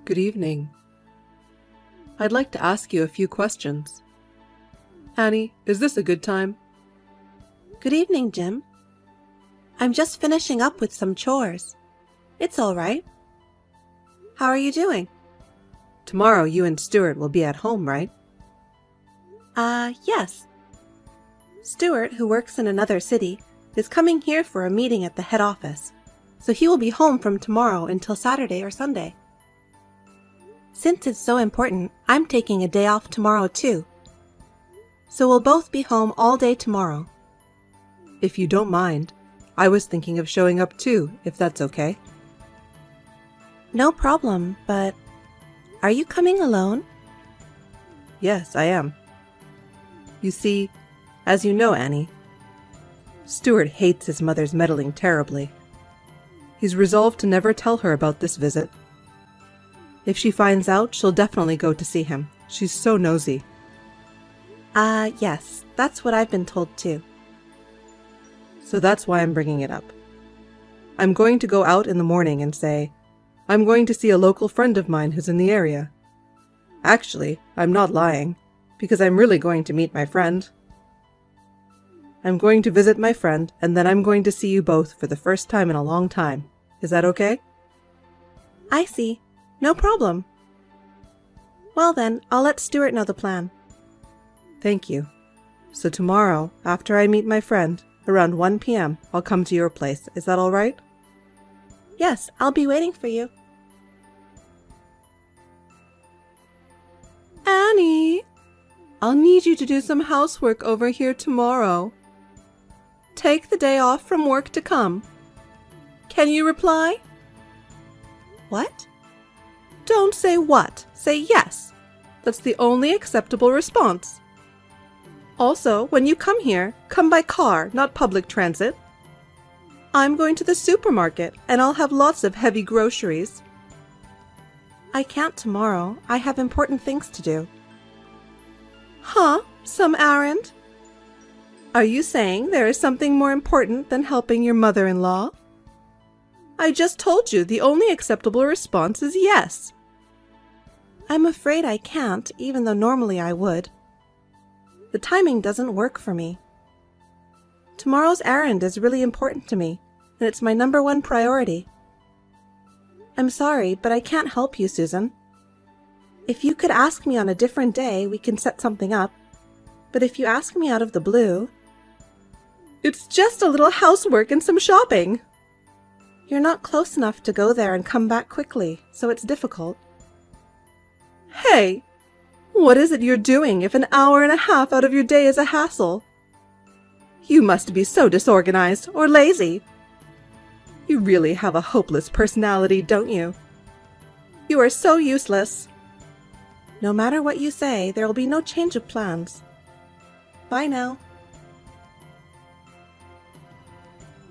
Good evening. I'd like to ask you a few questions. Annie, is this a good time? Good evening, Jim. I'm just finishing up with some chores. It's all right. How are you doing? Tomorrow you and Stuart will be at home, right? Yes. Stuart, who works in another city, is coming here for a meeting at the head office, so he will be home from tomorrow until Saturday or Sunday. Since it's so important, I'm taking a day off tomorrow too. So we'll both be home all day tomorrow. If you don't mind, I was thinking of showing up too, if that's okay. No problem, but are you coming alone? Yes, I am. You see, as you know, Annie, Stuart hates his mother's meddling terribly. He's resolved to never tell her about this visit. If she finds out, she'll definitely go to see him. She's so nosy. Yes, that's what I've been told too. So that's why I'm bringing it up. I'm going to go out in the morning and say, I'm going to see a local friend of mine who's in the area. Actually, I'm not lying, because I'm really going to meet my friend. I'm going to visit my friend, and then I'm going to see you both for the first time in a long time. Is that okay? I see. No problem. Well then, I'll let Stuart know the plan. Thank you. So tomorrow, after I meet my friend, around 1 p.m., I'll come to your place. Is that all right? Yes, I'll be waiting for you. Annie, I'll need you to do some housework over here tomorrow. Take the day off from work to come. Can you reply? What? Don't say what. Say yes. That's the only acceptable response. Also, when you come here, come by car, not public transit. I'm going to the supermarket, and I'll have lots of heavy groceries. I can't tomorrow. I have important things to do. Huh? Some errand? Are you saying there is something more important than helping your mother-in-law? I just told you the only acceptable response is yes. I'm afraid I can't, even though normally I would. The timing doesn't work for me. Tomorrow's errand is really important to me, and it's my #1 priority. I'm sorry, but I can't help you, Susan. If you could ask me on a different day, we can set something up. But if you ask me out of the blue... It's just a little housework and some shopping. You're not close enough to go there and come back quickly, so it's difficult. Hey! What is it you're doing if an hour and a half out of your day is a hassle? You must be so disorganized or lazy. You really have a hopeless personality, don't you? You are so useless. No matter what you say, there will be no change of plans. Bye now.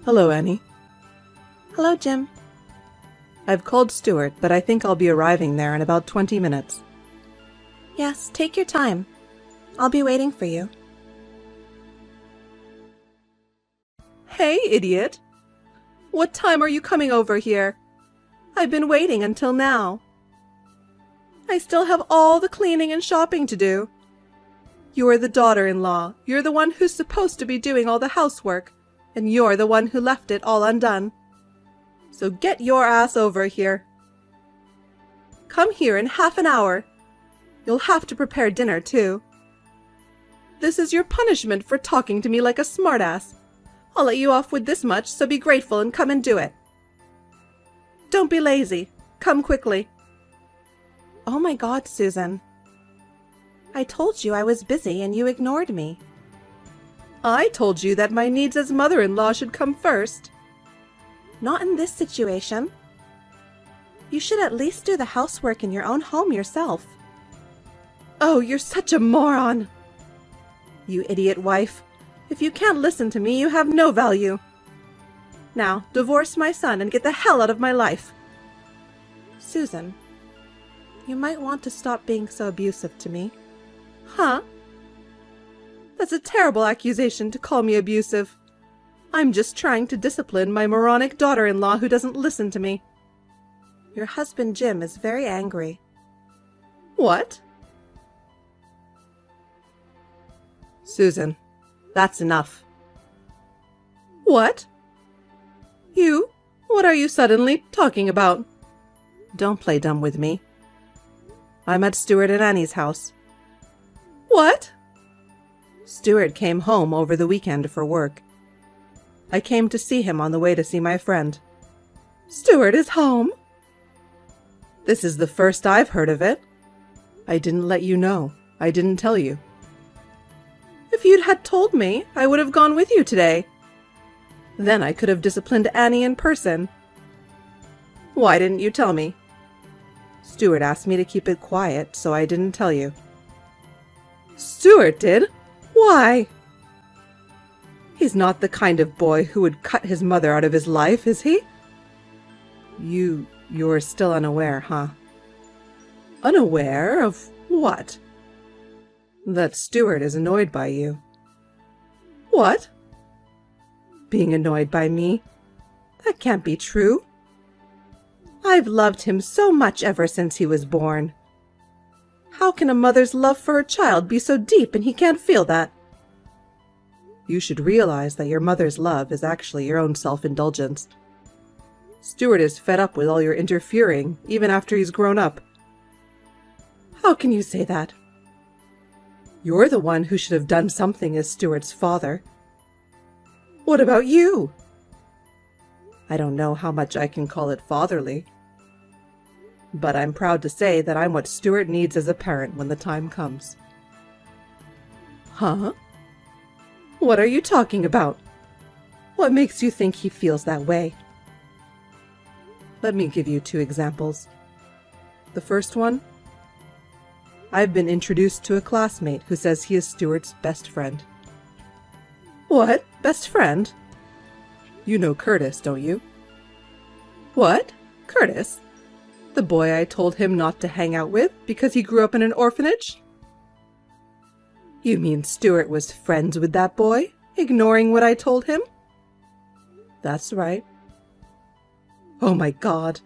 Hello, Annie. Hello, Jim. I've called Stuart, but I think I'll be arriving there in about 20 minutes. Yes, take your time. I'll be waiting for you. Hey, idiot! What time are you coming over here? I've been waiting until now. I still have all the cleaning and shopping to do. You are the daughter-in-law. You're the one who's supposed to be doing all the housework, and you're the one who left it all undone. So get your ass over here. Come here in half an hour. You'll have to prepare dinner, too. This is your punishment for talking to me like a smartass. I'll let you off with this much, so be grateful and come and do it. Don't be lazy. Come quickly. Oh my God, Susan. I told you I was busy and you ignored me. I told you that my needs as mother-in-law should come first. Not in this situation. You should at least do the housework in your own home yourself. Oh, you're such a moron. You idiot wife. If you can't listen to me, you have no value. Now, divorce my son and get the hell out of my life. Susan, you might want to stop being so abusive to me. Huh? That's a terrible accusation to call me abusive. I'm just trying to discipline my moronic daughter-in-law who doesn't listen to me. Your husband Jim is very angry. What? Susan, that's enough. What? You? What are you suddenly talking about? Don't play dumb with me. I'm at Stuart and Annie's house. What? Stuart came home over the weekend for work. I came to see him on the way to see my friend. Stuart is home? This is the first I've heard of it. I didn't let you know. I didn't tell you. If you'd had told me, I would have gone with you today. Then I could have disciplined Annie in person. Why didn't you tell me? Stuart asked me to keep it quiet, so I didn't tell you. Stuart did? Why? He's not the kind of boy who would cut his mother out of his life, is he? You're still unaware, huh? Unaware of what? That Stuart is annoyed by you. What? Being annoyed by me? That can't be true. I've loved him so much ever since he was born. How can a mother's love for her child be so deep and he can't feel that? You should realize that your mother's love is actually your own self-indulgence. Stuart is fed up with all your interfering, even after he's grown up. How can you say that? You're the one who should have done something as Stuart's father. What about you? I don't know how much I can call it fatherly. But I'm proud to say that I'm what Stuart needs as a parent when the time comes. Huh? What are you talking about? What makes you think he feels that way? Let me give you 2 examples. The first one, I've been introduced to a classmate who says he is Stuart's best friend. What? Best friend? You know Curtis, don't you? What? Curtis? The boy I told him not to hang out with because he grew up in an orphanage? You mean Stuart was friends with that boy, ignoring what I told him? That's right. Oh my God!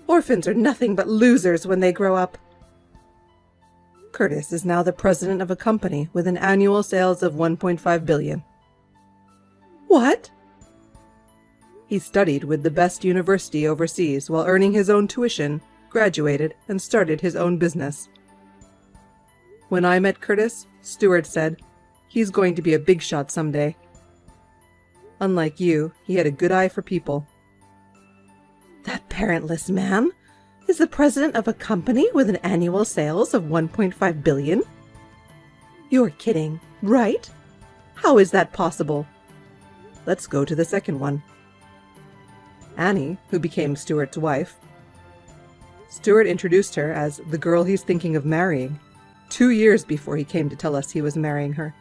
Orphans are nothing but losers when they grow up. Curtis is now the president of a company with an annual sales of 1.5 billion. What? He studied with the best university overseas while earning his own tuition, graduated, and started his own business. When I met Curtis, Stuart said, he's going to be a big shot someday. Unlike you, he had a good eye for people. That parentless man is the president of a company with an annual sales of 1.5 billion? You're kidding, right? How is that possible? Let's go to the second one. Annie, who became Stuart's wife. Stuart introduced her as the girl he's thinking of marrying, 2 years before he came to tell us he was marrying her.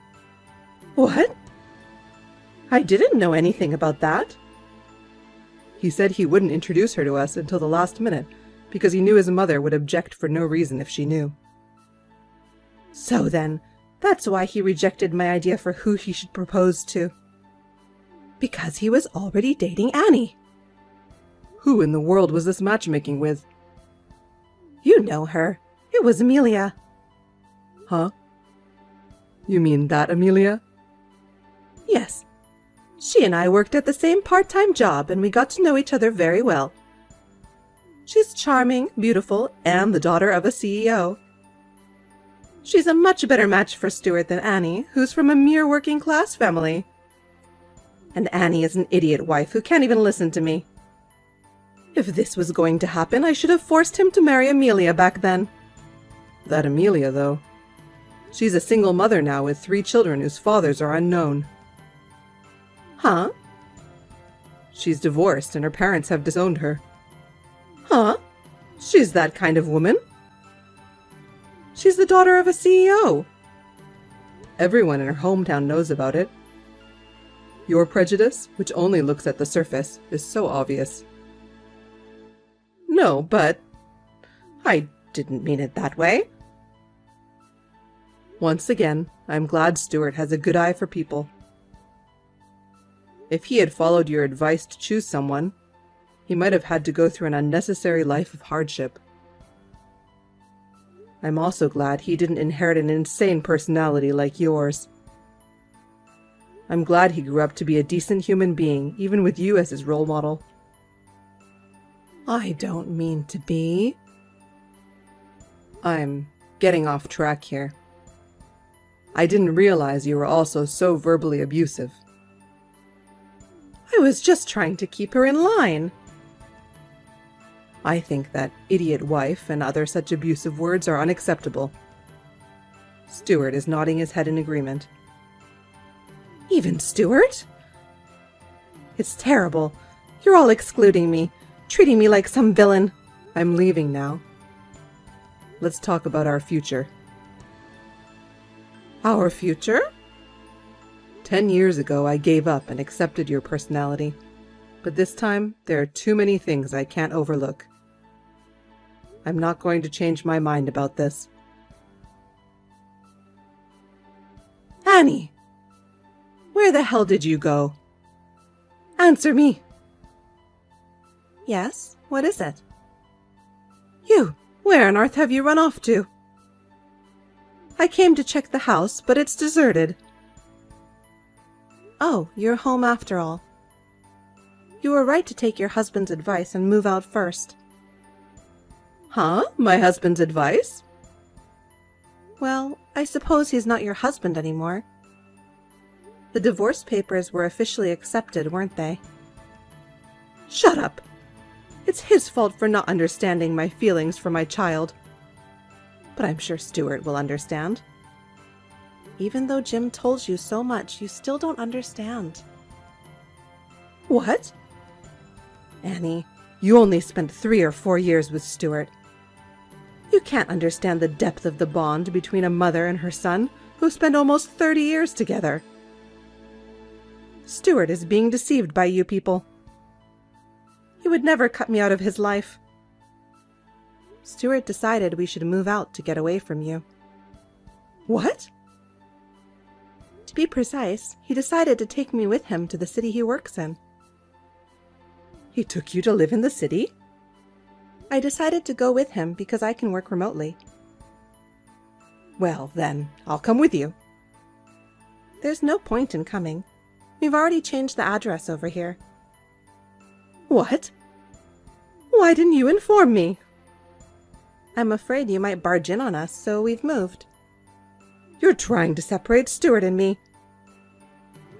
What? I didn't know anything about that. He said he wouldn't introduce her to us until the last minute because he knew his mother would object for no reason if she knew. So then, that's why he rejected my idea for who he should propose to. Because he was already dating Annie. Who in the world was this matchmaking with? You know her. It was Amelia. Huh? You mean that Amelia? Yes. She and I worked at the same part-time job and we got to know each other very well. She's charming, beautiful, and the daughter of a CEO. She's a much better match for Stuart than Annie, who's from a mere working-class family. And Annie is an idiot wife who can't even listen to me. If this was going to happen, I should have forced him to marry Amelia back then. That Amelia, though. She's a single mother now with 3 children whose fathers are unknown. Huh? She's divorced and her parents have disowned her. Huh? She's that kind of woman? She's the daughter of a CEO. Everyone in her hometown knows about it. Your prejudice, which only looks at the surface, is so obvious. No, but I didn't mean it that way. Once again, I'm glad Stuart has a good eye for people. If he had followed your advice to choose someone, He might have had to go through an unnecessary life of hardship. I'm also glad he didn't inherit an insane personality like yours. I'm glad he grew up to be a decent human being, even with you as his role model. I don't mean to be. I'm getting off track here. I didn't realize you were also so verbally abusive. I was just trying to keep her in line. I think that idiot wife and other such abusive words are unacceptable. Stuart is nodding his head in agreement. Even Stuart? It's terrible. You're all excluding me, treating me like some villain. I'm leaving now. Let's talk about our future. Our future? 10 years ago, I gave up and accepted your personality. But this time, there are too many things I can't overlook. I'm not going to change my mind about this. Annie! Where the hell did you go? Answer me! Yes, what is it? You! Where on earth have you run off to? I came to check the house, but it's deserted. Oh, you're home after all. You were right to take your husband's advice and move out first. Huh? My husband's advice? Well, I suppose he's not your husband anymore. The divorce papers were officially accepted, weren't they? Shut up! It's his fault for not understanding my feelings for my child. But I'm sure Stuart will understand. Even though Jim told you so much, you still don't understand. What? Annie, you only spent 3 or 4 years with Stuart. You can't understand the depth of the bond between a mother and her son, who spent almost 30 years together. Stuart is being deceived by you people. He would never cut me out of his life. Stuart decided we should move out to get away from you. What? To be precise, he decided to take me with him to the city he works in. He took you to live in the city? I decided to go with him because I can work remotely. Well, then, I'll come with you. There's no point in coming. We've already changed the address over here. What? Why didn't you inform me? I'm afraid you might barge in on us, so we've moved. You're trying to separate Stuart and me.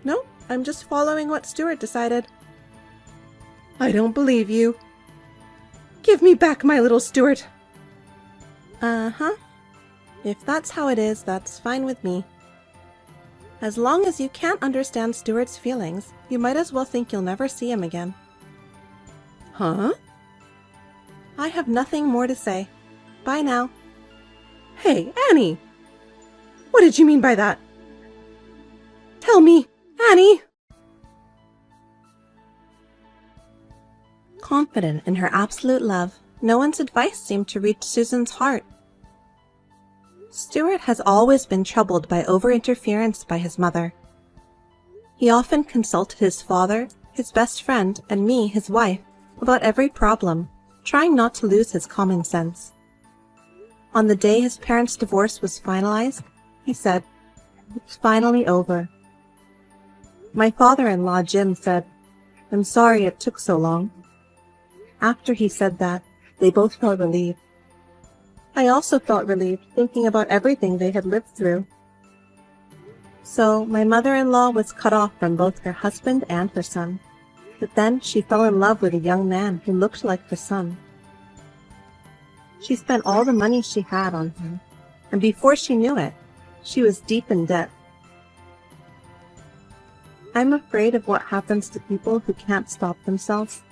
No, I'm just following what Stuart decided. I don't believe you. Give me back my little Stuart. Uh-huh. If that's how it is, that's fine with me. As long as you can't understand Stuart's feelings, you might as well think you'll never see him again. Huh? I have nothing more to say. Bye now. Hey, Annie! What did you mean by that? Tell me, Annie! Confident in her absolute love, no one's advice seemed to reach Susan's heart. Stuart has always been troubled by over-interference by his mother. He often consulted his father, his best friend, and me, his wife, about every problem, trying not to lose his common sense. On the day his parents' divorce was finalized, he said, "It's finally over." My father-in-law, Jim, said, "I'm sorry it took so long." After he said that, they both felt relieved. I also felt relieved thinking about everything they had lived through. So my mother-in-law was cut off from both her husband and her son. But then she fell in love with a young man who looked like her son. She spent all the money she had on him, and before she knew it, she was deep in debt. I'm afraid of what happens to people who can't stop themselves,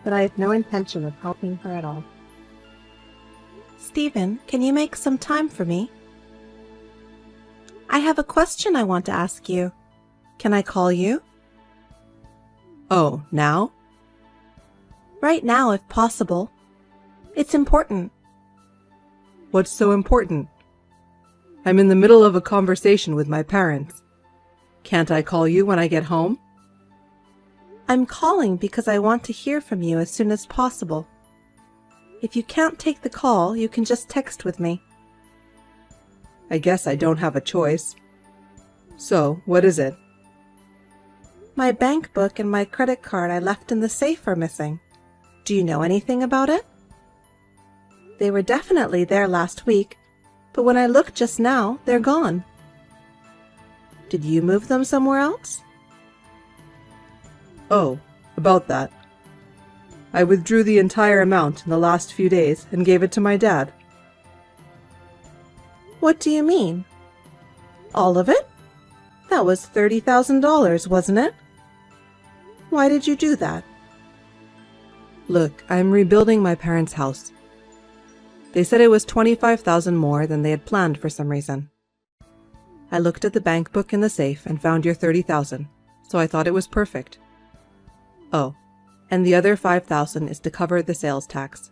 but I have no intention of helping her at all. Stephen, can you make some time for me? I have a question I want to ask you. Can I call you? Oh, now? Right now, if possible. It's important. What's so important? I'm in the middle of a conversation with my parents. Can't I call you when I get home? I'm calling because I want to hear from you as soon as possible. If you can't take the call, you can just text with me. I guess I don't have a choice. So, what is it? My bank book and my credit card I left in the safe are missing. Do you know anything about it? They were definitely there last week, but when I looked just now, they're gone. Did you move them somewhere else? Oh, about that. I withdrew the entire amount in the last few days and gave it to my dad. What do you mean? All of it? That was $30,000, wasn't it? Why did you do that? Look, I'm rebuilding my parents' house. They said it was $25,000 more than they had planned for some reason. I looked at the bank book in the safe and found your $30,000, so I thought it was perfect. Oh, and the other $5,000 is to cover the sales tax.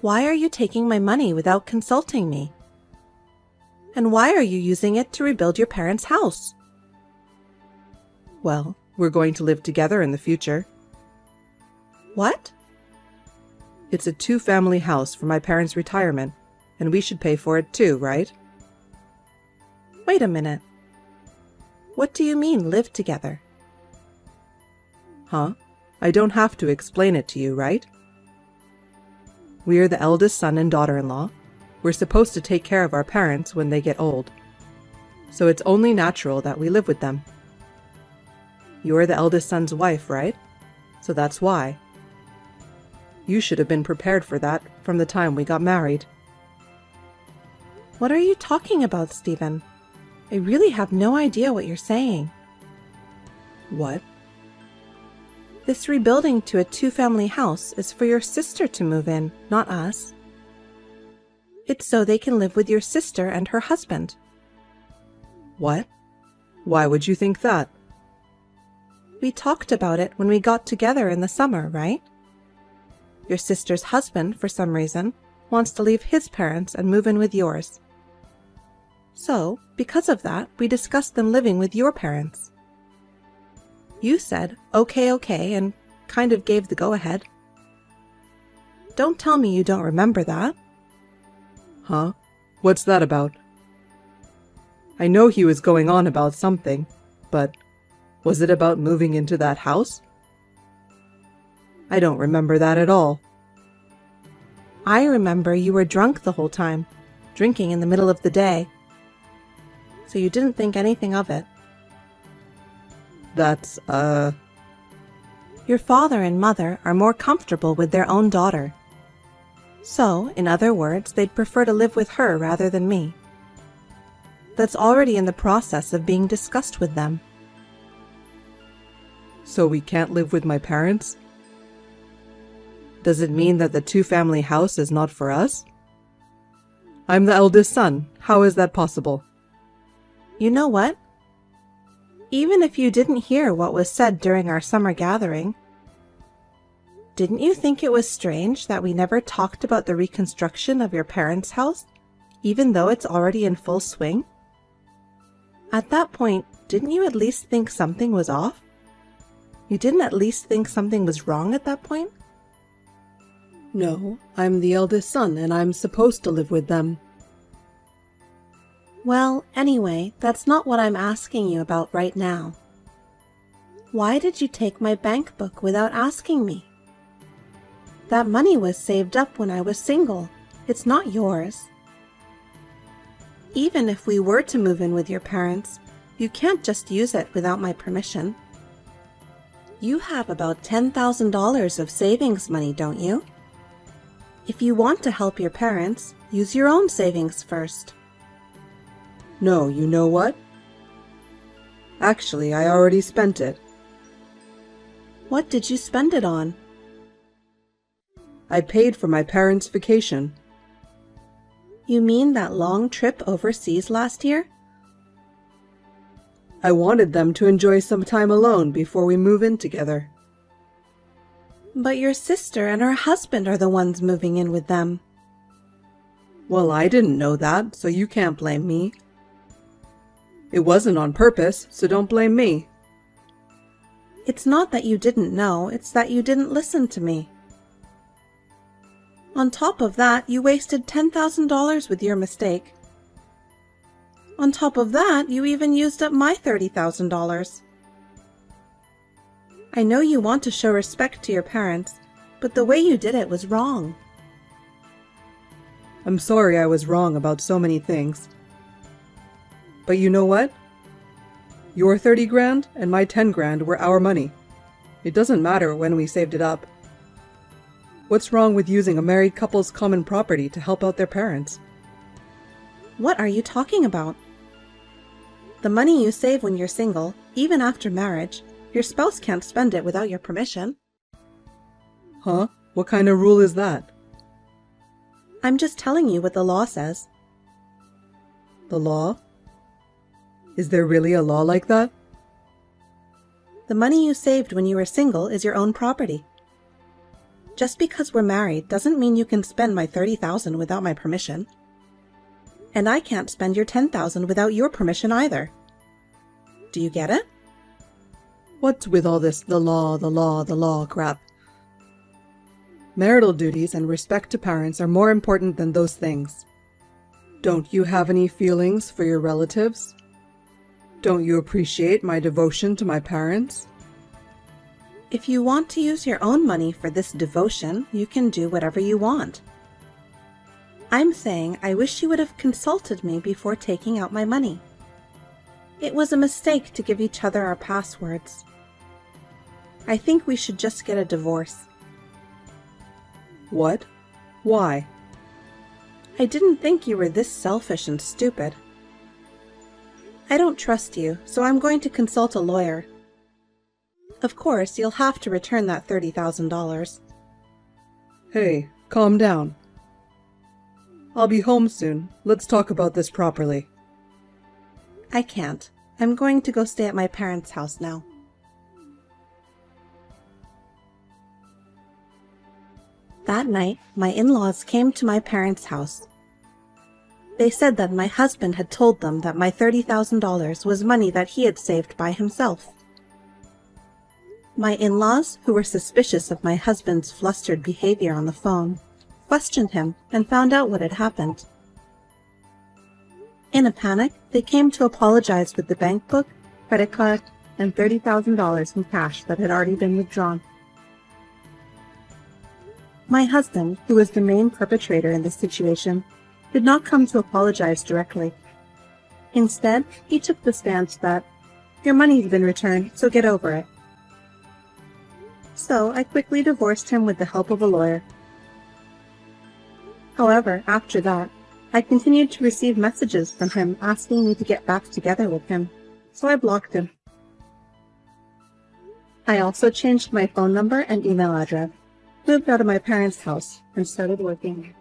Why are you taking my money without consulting me? And why are you using it to rebuild your parents' house? Well, we're going to live together in the future. What? It's a two-family house for my parents' retirement, and we should pay for it too, right? Wait a minute. What do you mean, live together? Huh? I don't have to explain it to you, right? We are the eldest son and daughter-in-law. We're supposed to take care of our parents when they get old. So it's only natural that we live with them. You're the eldest son's wife, right? So that's why. You should have been prepared for that from the time we got married. What are you talking about, Stephen? I really have no idea what you're saying. What? This rebuilding to a two-family house is for your sister to move in, not us. It's so they can live with your sister and her husband. What? Why would you think that? We talked about it when we got together in the summer, right? Your sister's husband, for some reason, wants to leave his parents and move in with yours. So, because of that, we discussed them living with your parents. You said, okay, and kind of gave the go-ahead. Don't tell me you don't remember that. Huh? What's that about? I know he was going on about something, but was it about moving into that house? I don't remember that at all. I remember you were drunk the whole time, drinking in the middle of the day. So you didn't think anything of it. That's, Your father and mother are more comfortable with their own daughter. So, in other words, they'd prefer to live with her rather than me. That's already in the process of being discussed with them. So we can't live with my parents? Does it mean that the two-family house is not for us? I'm the eldest son. How is that possible? You know what? Even if you didn't hear what was said during our summer gathering, didn't you think it was strange that we never talked about the reconstruction of your parents' house, even though it's already in full swing? At that point, didn't you at least think something was off? You didn't at least think something was wrong at that point? No, I'm the eldest son and I'm supposed to live with them. Well, anyway, that's not what I'm asking you about right now. Why did you take my bank book without asking me? That money was saved up when I was single. It's not yours. Even if we were to move in with your parents, you can't just use it without my permission. You have about $10,000 of savings money, don't you? If you want to help your parents, use your own savings first. No, you know what? Actually, I already spent it. What did you spend it on? I paid for my parents' vacation. You mean that long trip overseas last year? I wanted them to enjoy some time alone before we move in together. But your sister and her husband are the ones moving in with them. Well, I didn't know that, so you can't blame me. It wasn't on purpose, so don't blame me. It's not that you didn't know, it's that you didn't listen to me. On top of that, you wasted $10,000 with your mistake. On top of that, you even used up my $30,000. I know you want to show respect to your parents, but the way you did it was wrong. I'm sorry I was wrong about so many things. But you know what? Your 30 grand and my 10 grand were our money. It doesn't matter when we saved it up. What's wrong with using a married couple's common property to help out their parents? What are you talking about? The money you save when you're single, even after marriage, your spouse can't spend it without your permission. Huh? What kind of rule is that? I'm just telling you what the law says. The law? Is there really a law like that? The money you saved when you were single is your own property. Just because we're married doesn't mean you can spend my $30,000 without my permission. And I can't spend your $10,000 without your permission either. Do you get it? What's with all this the law crap? Marital duties and respect to parents are more important than those things. Don't you have any feelings for your relatives? Don't you appreciate my devotion to my parents? If you want to use your own money for this devotion, you can do whatever you want. I'm saying I wish you would have consulted me before taking out my money. It was a mistake to give each other our passwords. I think we should just get a divorce. What? Why? I didn't think you were this selfish and stupid. I don't trust you, so I'm going to consult a lawyer. Of course, you'll have to return that $30,000. Hey, calm down. I'll be home soon. Let's talk about this properly. I can't. I'm going to go stay at my parents' house now. That night, my in-laws came to my parents' house. They said that my husband had told them that my $30,000 was money that he had saved by himself. My in-laws, who were suspicious of my husband's flustered behavior on the phone, questioned him and found out what had happened. In a panic, they came to apologize with the bank book, credit card, and $30,000 in cash that had already been withdrawn. My husband, who was the main perpetrator in this situation, did not come to apologize directly. Instead, he took the stance that, "Your money's been returned, so get over it." So I quickly divorced him with the help of a lawyer. However, after that, I continued to receive messages from him asking me to get back together with him, so I blocked him. I also changed my phone number and email address, moved out of my parents' house, and started working.